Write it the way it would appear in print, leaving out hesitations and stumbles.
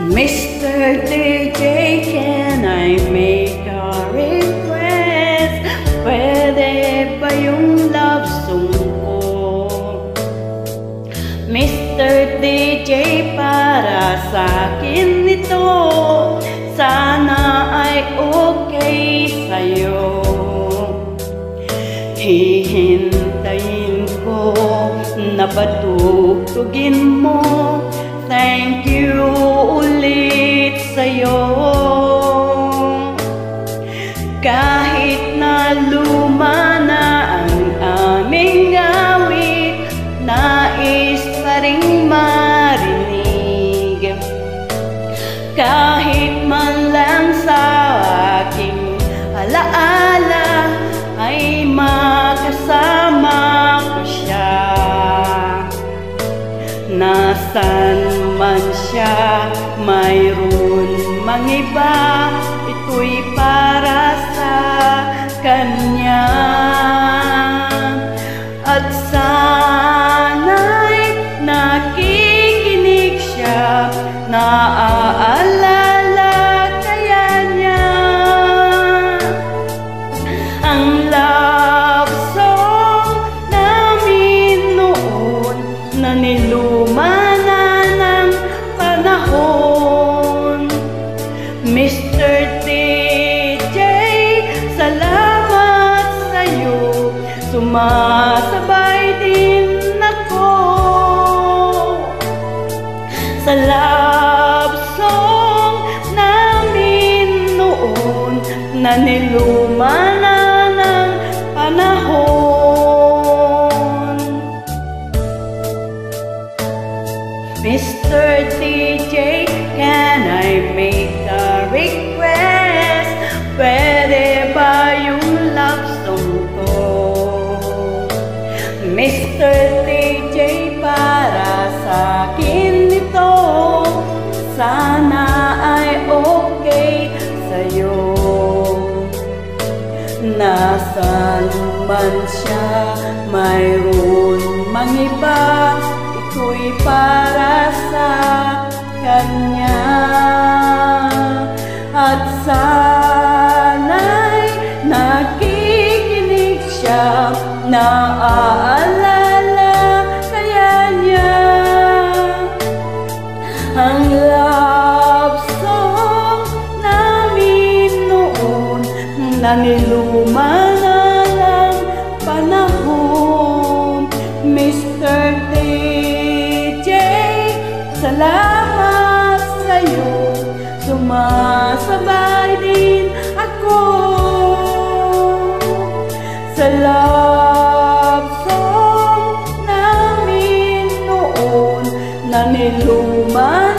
Mr. DJ, can I make a request? Pwede ba yung love song ko? Mr. DJ, para sa akin ito, sana ay okay sa'yo. Hihintayin ko na patugtugin mo. Thank you ulit sa'yo. Kahit na luma na ang aming awit, nais pa ring marinig. Kahit man lang sa aking alaala ay makasama ko siya. Nasaan man siya, mayroon mang iba, ito'y para sa kanya. At sana'y nakikinig siya, naaalala kaya niya ang love song namin noon na niluma na ng panahon. Mr. DJ, salamat sa'yo, sumasabay din ako sa love song namin noon na niluma na ng panahon. Mr. DJ, can I make a request? Pwede ba yung love song ko? Mr. DJ, para sa akin ito, sana ay okay sa'yo. Nasaan man siya, mayroon mang iba, ito'y para sa kanya. At sana'y nakikinig siya, naaalala kaya niya ang love song namin noon na niluma na ng panahon. Mr. DJ, salamat sa'yo, sumasabay din ako sa love song namin noon na niluma